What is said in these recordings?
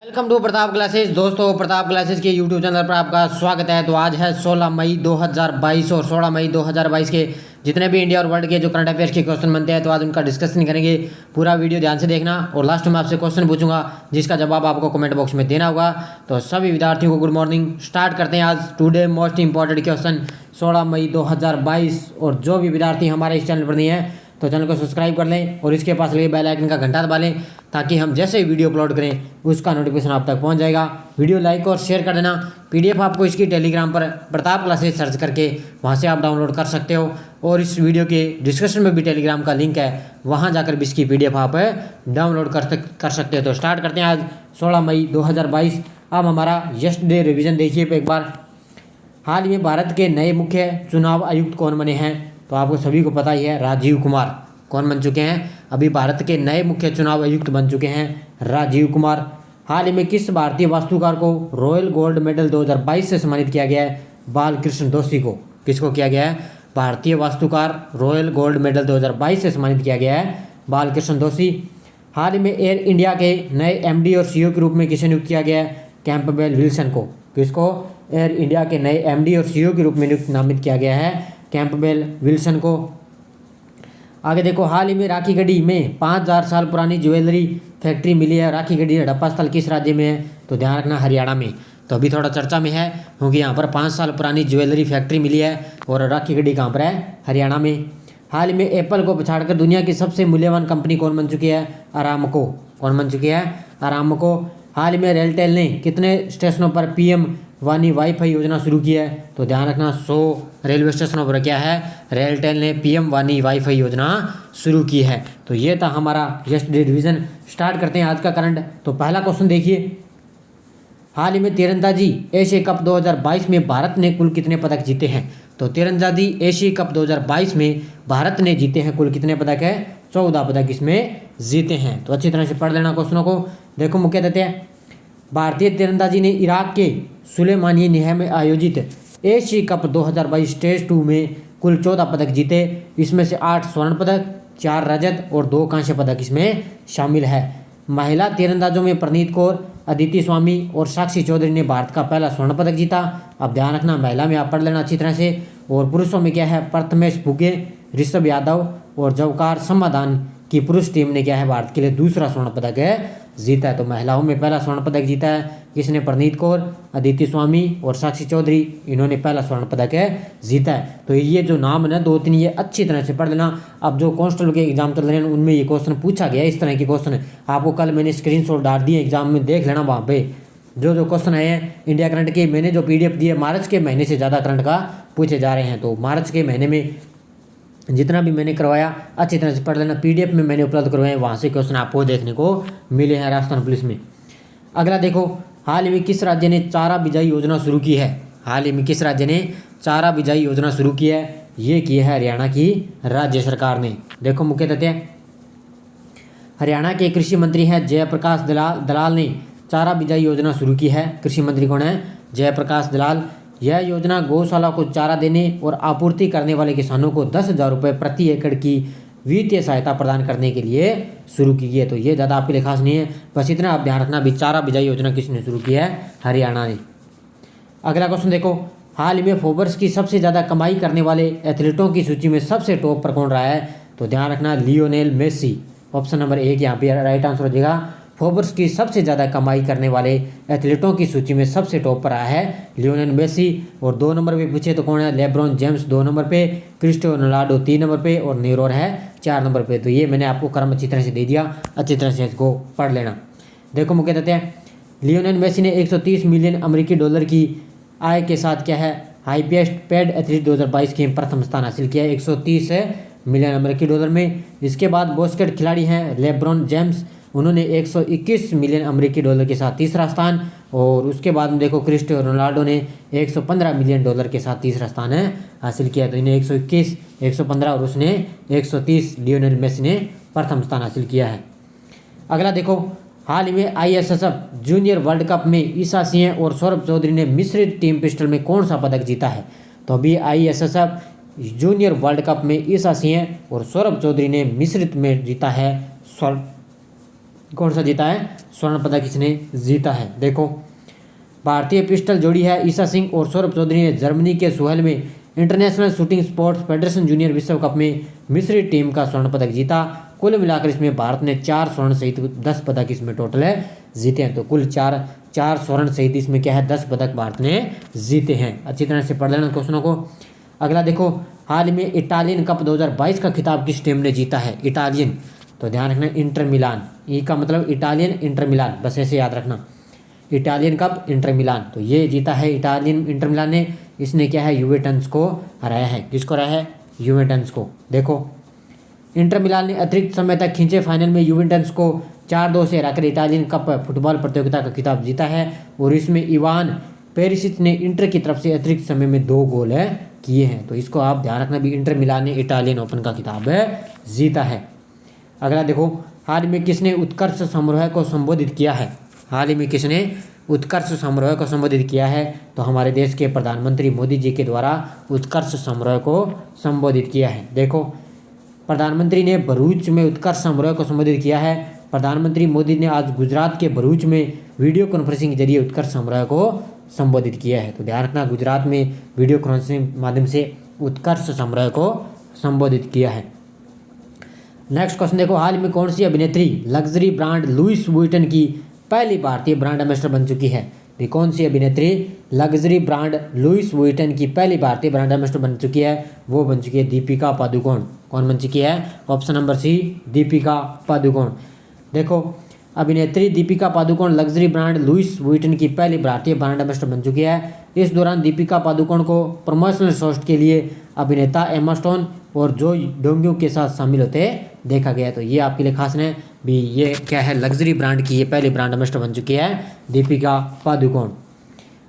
Welcome to Pratap classes. दोस्तों, Pratap classes के YouTube channel पर आपका स्वागत है। तो आज है 16 मई 2022 और 16 मई 2022 के जितने भी इंडिया और वर्ल्ड के जो करंट अफेयर्स के क्वेश्चन बनते हैं तो आज उनका डिस्कशन करेंगे। पूरा वीडियो ध्यान से देखना और लास्ट में आपसे क्वेश्चन पूछूंगा जिसका जवाब आपको कमेंट बॉक्स में देना होगा। तो सभी विद्यार्थियों को गुड मॉर्निंग। स्टार्ट करते हैं आज टुडे मोस्ट इंपॉर्टेंट क्वेश्चन 16 मई 2022। और जो भी विद्यार्थी हमारे इस चैनल पर नहीं है तो चैनल को सब्सक्राइब कर लें और इसके पास लगे बेल आइकन का घंटा दबा लें ताकि हम जैसे ही वीडियो अपलोड करें उसका नोटिफिकेशन आप तक पहुंच जाएगा। वीडियो लाइक और शेयर कर देना। पीडीएफ आपको इसकी टेलीग्राम पर प्रताप क्लासेस सर्च करके वहां से आप डाउनलोड कर सकते हो और इस वीडियो के डिस्क्रिप्शन में भी टेलीग्राम का लिंक है, वहां जाकर भी इसकी पीडीएफ आप डाउनलोड कर सकते हो। तो स्टार्ट करते हैं आज 16 मई 2022। अब हमारा यस्टरडे रिविजन देखिए एक बार। हाल ही में भारत के नए मुख्य चुनाव आयुक्त कौन बने हैं? तो आपको सभी को पता ही है, राजीव कुमार। कौन बन चुके हैं? अभी भारत के नए मुख्य चुनाव आयुक्त बन चुके हैं राजीव कुमार। हाल ही में किस भारतीय वास्तुकार को रॉयल गोल्ड मेडल 2022 से सम्मानित किया गया है? बालकृष्ण दोषी को। किसको किया गया है? भारतीय वास्तुकार रॉयल गोल्ड मेडल 2022 से सम्मानित किया गया है बालकृष्ण दोषी। हाल ही में एयर इंडिया के नए एमडी और सीईओ के रूप में किसे नियुक्त किया गया है? कैंपबेल विल्सन को। किसको? एयर इंडिया के नए एमडी और सीईओ के रूप में नामित किया गया है कैंपबेल विल्सन को। आगे देखो, हाल ही में राखीगढ़ी में 5000 साल पुरानी ज्वेलरी फैक्ट्री मिली है। राखीगढ़ी हड़प्पा स्थल किस राज्य में है? तो ध्यान रखना, हरियाणा में। तो अभी थोड़ा चर्चा में है क्योंकि यहाँ पर 5 साल पुरानी ज्वेलरी फैक्ट्री मिली है और राखीगढ़ी कहाँ पर है? हरियाणा में। हाल ही में एप्पल को पछाड़कर दुनिया की सबसे मूल्यवान कंपनी कौन बन चुकी है? अरामको। कौन बन चुकी है? अरामको। हाल ही में रेलटेल ने कितने स्टेशनों पर पीएम वानी वाईफाई योजना शुरू की है? तो ध्यान रखना, 100 रेलवे स्टेशनों पर क्या है? रेलटेल ने पीएम वानी वाईफाई योजना शुरू की है। तो ये था हमारा यस्टरडे रिवीजन। स्टार्ट करते हैं आज का करंट। तो पहला क्वेश्चन देखिए, हाल ही में तीरंदाजी एशिया कप 2022 में भारत ने कुल कितने पदक जीते हैं? तो तीरंदाजी एशिया कप 2022 में भारत ने जीते हैं कुल कितने पदक है? 14 पदक इसमें जीते हैं। तो अच्छी तरह से पढ़ लेना क्वेश्चनों को। देखो मुख्य देते हैं, भारतीय तीरंदाजी ने इराक के सुलेमानिया निहर में आयोजित एशिया कप 2022 स्टेज 2 में कुल 14 पदक जीते। इसमें से 8 स्वर्ण पदक, 4 रजत और 2 कांस्य पदक इसमें शामिल है। महिला तीरंदाजों में प्रनीत कौर, अदिति स्वामी और साक्षी चौधरी ने भारत का पहला स्वर्ण पदक जीता। अब ध्यान रखना, महिला में आप पढ़ लेना अच्छी तरह से। और पुरुषों में क्या है? प्रथमेश भुगे, ऋषभ यादव और जवकार समाधान की पुरुष टीम ने क्या है? भारत के लिए दूसरा स्वर्ण पदक है जीता है। तो महिलाओं में पहला स्वर्ण पदक जीता है किसने? प्रनीत कौर, अदिति स्वामी और साक्षी चौधरी, इन्होंने पहला स्वर्ण पदक है जीता है। तो ये जो नाम है ना 2-3, ये अच्छी तरह से पढ़ लेना। अब जो कांस्टेबल के एग्जाम चल रहे हैं उनमें ये क्वेश्चन पूछा गया, इस तरह के क्वेश्चन आपको कल मैंने स्क्रीनशॉट डाल दिए, एग्जाम में देख लेना। वहाँ पे जो क्वेश्चन आए हैं इंडिया करंट के, मैंने जो पीडीएफ दी है मार्च के महीने से ज़्यादा करंट का पूछे जा रहे हैं। तो मार्च के महीने में जितना भी मैंने करवाया अच्छी तरह से पढ़ लेना। पीडीएफ में मैंने उपलब्ध करवाए, वहाँ से क्वेश्चन आपको देखने को मिले हैं राजस्थान पुलिस में। अगला देखो, हाल ही में किस राज्य ने चारा बिजाई योजना शुरू की है? हाल ही में किस राज्य ने चारा बिजाई योजना शुरू की है? ये की है हरियाणा की राज्य सरकार ने। देखो मुख्य तथ्य, हरियाणा के कृषि मंत्री हैं जयप्रकाश दलाल ने चारा बिजाई योजना शुरू की है। कृषि मंत्री कौन है? जयप्रकाश दलाल। यह योजना गौशाला को चारा देने और आपूर्ति करने वाले किसानों को 10,000 रुपये प्रति एकड़ की वित्तीय सहायता प्रदान करने के लिए शुरू की गई है। तो ये ज़्यादा आपके लिए खास नहीं है, बस इतना आप ध्यान रखना भी चारा बिजाई योजना किसने शुरू की है? हरियाणा ने। अगला क्वेश्चन देखो, हाल ही में फोर्ब्स की सबसे ज़्यादा कमाई करने वाले एथलीटों की सूची में सबसे टॉप पर कौन रहा है? तो ध्यान रखना, लियोनेल मेसी। ऑप्शन नंबर 1 यहाँ पे राइट आंसर हो जाएगा। फोर्ब्स की सबसे ज़्यादा कमाई करने वाले एथलीटों की सूची में सबसे टॉप पर आया है लियोनेल मेसी। और 2 नंबर पे पूछे तो कौन है? लेब्रॉन जेम्स 2 नंबर पे, क्रिस्टियानो रोनाल्डो 3 नंबर पे और नीरोर है 4 नंबर पे। तो ये मैंने आपको क्रम अच्छी तरह से दे दिया, अच्छी तरह से इसको पढ़ लेना। देखो मुख्य तथ्य हैं, लियोनेल मेसी ने 130 मिलियन अमेरिकी डॉलर की आय के साथ क्या है? हाईएस्ट पेड एथलीट 2022 के प्रथम स्थान हासिल किया है 130 मिलियन अमेरिकी डॉलर में। इसके बाद बास्केट खिलाड़ी हैं लेब्रॉन जेम्स, उन्होंने 121 मिलियन अमेरिकी डॉलर के साथ तीसरा स्थान। और उसके बाद में देखो क्रिस्टियानो रोनाल्डो ने 115 मिलियन डॉलर के साथ तीसरा स्थान है हासिल किया। तो इन्हें 121, 115 और उसने 130, लियोनेल मेसी ने प्रथम स्थान हासिल किया है। अगला देखो, हाल ही में आईएसएसएफ जूनियर वर्ल्ड कप में ईशा सिंह और सौरभ चौधरी ने मिश्रित टीम पिस्टल में कौन सा पदक जीता है? तो अभी आईएसएसएफ जूनियर वर्ल्ड कप में ईशा सिंह और सौरभ चौधरी ने मिश्रित में जीता है कौन सा जीता है, स्वर्ण पदक किसने जीता है। देखो भारतीय पिस्टल जोड़ी है ईशा सिंह और सौरभ चौधरी ने जर्मनी के सुहेल में international shooting sports federation junior विश्व कप में मिस्री टीम का स्वर्ण पदक जीता। कुल मिलाकर इसमें भारत ने 4 स्वर्ण सहित 10 पदक इसमें टोटल है जीते हैं। तो कुल चार स्वर्ण सहित इसमें क्या है, 10 पदक भारत ने जीते हैं। अच्छी तरह से पढ़ लेना क्वेश्चनों को। अगला देखो, हाल में इटालियन कप 2022 का खिताब किस टीम ने जीता है। इटालियन, तो ध्यान रखना इंटर मिलान, ई का मतलब इटालियन इंटर मिलान, बस ऐसे याद रखना। इटालियन कप इंटर मिलान, तो ये जीता है इटालियन इंटर मिलान ने। इसने क्या है, यूवेंटस को हराया है। किसको हराया है, यूवेंटस को। देखो इंटर मिलान ने अतिरिक्त समय तक खींचे फाइनल में यूवेंटस को 4-2 से हराकर इटालियन कप फुटबॉल प्रतियोगिता का खिताब जीता है। और इसमें इवान पेरिसिच ने इंटर की तरफ से अतिरिक्त समय में 2 गोल किए हैं। तो इसको आप ध्यान रखना भी, इंटर मिलान ने इटालियन ओपन का खिताब जीता है। अगला देखो, हाल में किसने उत्कर्ष समारोह को संबोधित किया है। हाल ही में किसने उत्कर्ष समारोह को संबोधित किया है, तो हमारे देश के प्रधानमंत्री मोदी जी के द्वारा उत्कर्ष समारोह को संबोधित किया है। देखो प्रधानमंत्री ने भरूच में उत्कर्ष समारोह को संबोधित किया है। प्रधानमंत्री मोदी ने आज गुजरात के भरूच में वीडियो कॉन्फ्रेंसिंग के जरिए उत्कर्ष समारोह को संबोधित किया है। तो ध्यान रखना, गुजरात में वीडियो कॉन्फ्रेंसिंग माध्यम से उत्कर्ष समारोह को संबोधित किया है। नेक्स्ट क्वेश्चन देखो, हाल में कौन सी अभिनेत्री लग्जरी ब्रांड लुइस वुइटन की पहली भारतीय ब्रांड एम्बेसडर बन चुकी है। भी कौन सी अभिनेत्री लग्जरी ब्रांड लुइस वुइटन की पहली भारतीय ब्रांड एम्बेसडर बन चुकी है, वो बन चुकी है दीपिका पादुकोण। कौन बन चुकी है, option number c Deepika Padukone. देखो अभिनेत्री Deepika Padukone luxury brand Louis Vuitton की पहली भारतीय ब्रांड एम्बेसडर बन चुकी है। इस दौरान दीपिका पादुकोण को प्रमोशनल शॉट के लिए अभिनेता एमा स्टोन और जो डोंग्यू के साथ शामिल होते देखा गया। तो ये आपके लिए खास है भी, ये क्या है, लग्जरी ब्रांड की ये पहली ब्रांड एम्बेसडर बन चुकी है दीपिका पादुकोण।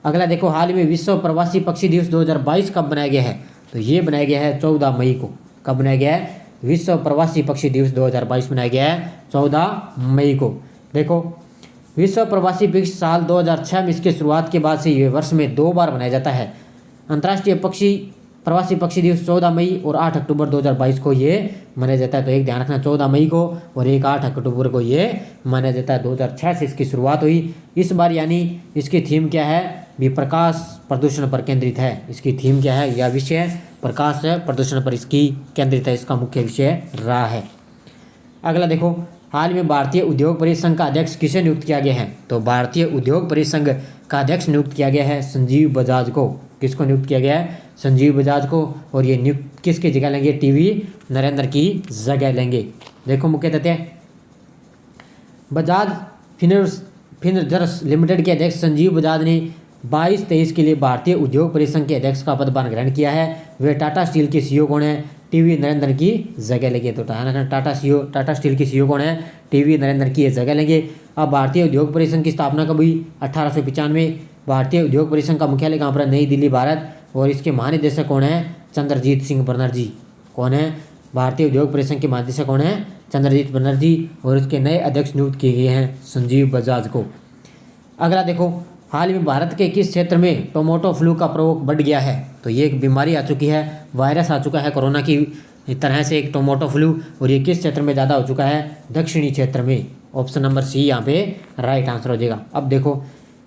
अगला देखो, हाल में विश्व प्रवासी पक्षी दिवस 2022 कब बनाया गया है, तो ये बनाया गया है 14 मई को। कब बनाया गया है, विश्व प्रवासी पक्षी दिवस 2022 बनाया गया है 14 मई को। देखो विश्व प्रवासी पक्षी साल 2006 में इसकी शुरुआत के बाद से ये वर्ष में 2 बार मनाया जाता है। अंतर्राष्ट्रीय प्रवासी पक्षी दिवस 14 मई और 8 अक्टूबर 2022 को ये मनाया जाता है। तो एक ध्यान रखना, 14 मई को और एक 8 अक्टूबर को ये मनाया जाता है। 2006 से इसकी शुरुआत हुई। इस बार यानी इसकी थीम क्या है, भी प्रकाश प्रदूषण पर केंद्रित है। इसकी थीम क्या है, यह विषय प्रकाश प्रदूषण पर इसकी केंद्रित है, इसका मुख्य विषय रहा है। अगला देखो, हाल में भारतीय उद्योग परिसंघ का अध्यक्ष किसे नियुक्त किया गया है, तो भारतीय उद्योग परिसंघ का अध्यक्ष नियुक्त किया गया है संजीव बजाज को। किसको नियुक्त किया गया है, संजीव बजाज को। और ये नियुक्त किसकी जगह लेंगे, टीवी नरेंद्र की जगह लेंगे। देखो मुख्य तथ्य, बजाज फिनर्जर्स लिमिटेड के अध्यक्ष संजीव बजाज ने 22-23 के लिए भारतीय उद्योग परिसंघ के अध्यक्ष का पदभार ग्रहण किया है। वे टाटा स्टील के सीईओ कौन है, टीवी नरेंद्र की जगह लेंगे। तो टाटा स्टील के सीईओ कौन है, टीवी नरेंद्र की जगह लेंगे। अब भारतीय उद्योग परिसंघ की स्थापना कब हुई, 1895। भारतीय उद्योग परिसंघ का मुख्यालय कहाँ पर है, नई दिल्ली भारत। और इसके महानिदेशक कौन है, चंद्रजीत सिंह बनर्जी। कौन है, भारतीय उद्योग परिसंघ के महानिदेशक कौन है, चंद्रजीत बनर्जी। और इसके नए अध्यक्ष नियुक्त किए गए हैं संजीव बजाज को। अगला देखो, हाल में भारत के किस क्षेत्र में टोमेटो फ्लू का प्रकोप बढ़ गया है, तो ये एक बीमारी आ चुकी है, वायरस आ चुका है कोरोना की तरह से एक टोमेटो फ्लू। और ये किस क्षेत्र में ज़्यादा हो चुका है, दक्षिणी क्षेत्र में। ऑप्शन नंबर सी यहाँ पे राइट आंसर हो जाएगा। अब देखो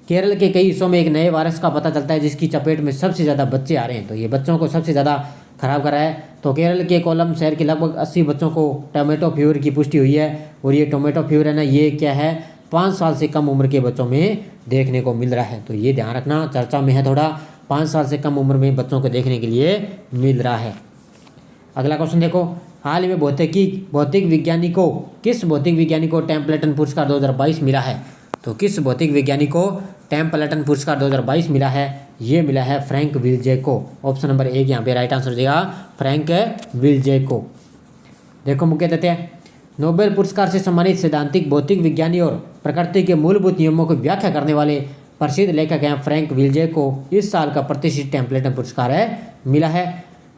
केरल के कई हिस्सों में एक नए वायरस का पता चलता है जिसकी चपेट में सबसे ज़्यादा बच्चे आ रहे हैं। तो ये बच्चों को सबसे ज़्यादा खराब कर रहा है। तो केरल के कोलम शहर के लगभग 80 बच्चों को टोमेटो फीवर की पुष्टि हुई है। और ये टोमेटो फीवर है ना, ये क्या है, 5 साल से कम उम्र के बच्चों में देखने को मिल रहा है। तो ये ध्यान रखना, चर्चा में है थोड़ा, 5 साल से कम उम्र में बच्चों को देखने के लिए मिल रहा है। अगला क्वेश्चन देखो, हाल में भौतिक विज्ञानी को टेम्पलेटन पुरस्कार 2022 मिला है। तो किस भौतिक वैज्ञानिक को टेम्पलेटन पुरस्कार 2022 मिला है, ये मिला है फ्रैंक विल्जे को। ऑप्शन नंबर 1 यहाँ पे राइट आंसर हो जाएगा, फ्रैंक विल्जे को। देखो मुख्य तथ्य, नोबेल पुरस्कार से सम्मानित सैद्धांतिक भौतिक विज्ञानी और प्रकृति के मूलभूत नियमों की व्याख्या करने वाले प्रसिद्ध लेखक हैं फ्रैंक विल्जे को इस साल का प्रतिष्ठित टेम्पलेटन पुरस्कार मिला है।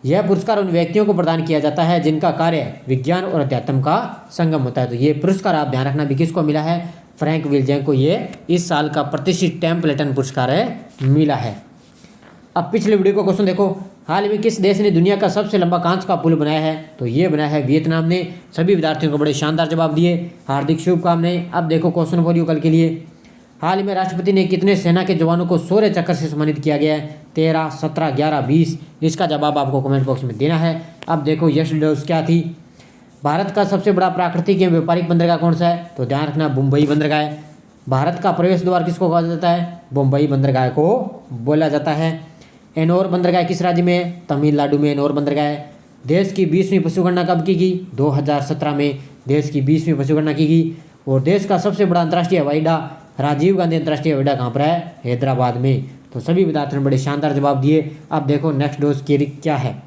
यह पुरस्कार उन व्यक्तियों को प्रदान किया जाता है जिनका कार्य विज्ञान और अध्यात्म का संगम होता है। तो ये पुरस्कार आप ध्यान रखना भी किसको मिला है, फ्रैंक विल्जे को ये इस साल का प्रतिष्ठित टेम्पलेटन पुरस्कार मिला है। अब पिछले वीडियो को क्वेश्चन देखो, हाल में किस देश ने दुनिया का सबसे लंबा कांच का पुल बनाया है? तो ये बनाया है वियतनाम ने। सभी विद्यार्थियों को बड़े शानदार जवाब दिए, हार्दिक शुभकामनाएं। अब देखो क्वेश्चन फॉर यू कल के लिए। हाल में राष्ट्रपति ने कितने सेना के जवानों को शौर्य चक्र से सम्मानित किया गया है? 13, 17, 11, 20। इसका जवाब आपको कमेंट बॉक्स में देना है। अब देखो यस न्यूज़ क्या थी। भारत का सबसे बड़ा प्राकृतिक एवं व्यापारिक बंदरगाह कौन सा है? तो ध्यान रखना मुंबई बंदरगाह है। भारत का प्रवेश द्वार किसको कहा जाता है? मुंबई बंदरगाह को बोला जाता है। एनोर बंदरगाह किस राज्य में है? तमिलनाडु में एनोर बंदरगाह है। देश की 20वीं पशुगणना कब की गई? 2017 में देश की 20वीं पशुगणना की गई। और देश का सबसे बड़ा अंतर्राष्ट्रीय हवाई अड्डा राजीव गांधी अंतर्राष्ट्रीय हवाई अड्डा कहाँ पर है? हैदराबाद में। तो सभी विद्यार्थियों ने बड़े शानदार जवाब दिए। अब देखो नेक्स्ट डोज की क्या है।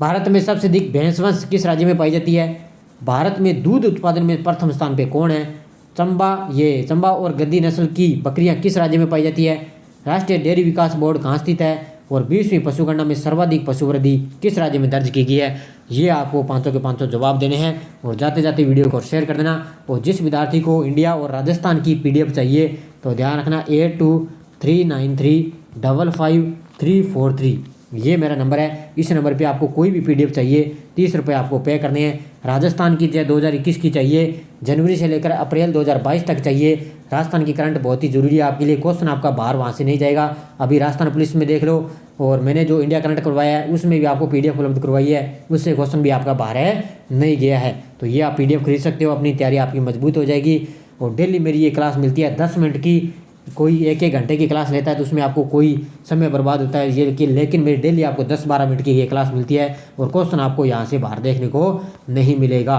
भारत में सबसे अधिक भैंस वंश किस राज्य में पाई जाती है? भारत में दूध उत्पादन में प्रथम स्थान पे कौन है? चंबा और गद्दी नस्ल की बकरियां किस राज्य में पाई जाती है? राष्ट्रीय डेयरी विकास बोर्ड कहाँ स्थित है? और 20वीं पशुगणना में सर्वाधिक पशु वृद्धि किस राज्य में दर्ज की गई है? ये आपको 500 के 500 जवाब देने हैं। और जाते जाते वीडियो को शेयर कर देना। और जिस विद्यार्थी को इंडिया और राजस्थान की PDF चाहिए तो ध्यान रखना 8239355343 ये मेरा नंबर है। इस नंबर पे आपको कोई भी PDF चाहिए 30 रुपये आपको पे करने हैं। राजस्थान की 2021 की चाहिए, जनवरी से लेकर अप्रैल 2022 तक चाहिए। राजस्थान की करंट बहुत ही जरूरी है आपके लिए। क्वेश्चन आपका बाहर वहाँ से नहीं जाएगा। अभी राजस्थान पुलिस में देख लो, और मैंने जो इंडिया करंट करवाया है उसमें भी आपको PDF उपलब्ध करवाई है, उससे क्वेश्चन भी आपका बाहर है नहीं गया है। तो ये आप PDF खरीद सकते हो, अपनी तैयारी आपकी मजबूत हो जाएगी। और डेली मेरी ये क्लास मिलती है 10 मिनट की। कोई 1-1 घंटे की क्लास लेता है तो उसमें आपको कोई समय बर्बाद होता है ये कि, लेकिन मेरी डेली आपको 10-12 मिनट की ये क्लास मिलती है। और क्वेश्चन आपको यहाँ से बाहर देखने को नहीं मिलेगा,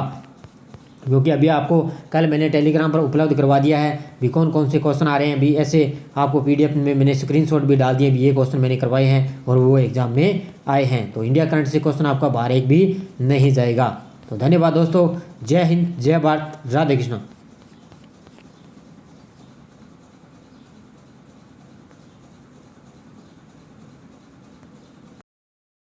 क्योंकि अभी आपको कल मैंने टेलीग्राम पर उपलब्ध करवा दिया है भी कौन कौन से क्वेश्चन आ रहे हैं। अभी ऐसे आपको PDF में मैंने स्क्रीनशॉट भी डाल दिए भी ये क्वेश्चन मैंने करवाए हैं और वो एग्जाम में आए हैं। तो इंडिया करंट से क्वेश्चन आपका बाहर एक भी नहीं जाएगा। तो धन्यवाद दोस्तों। जय हिंद, जय भारत, राधे कृष्णा।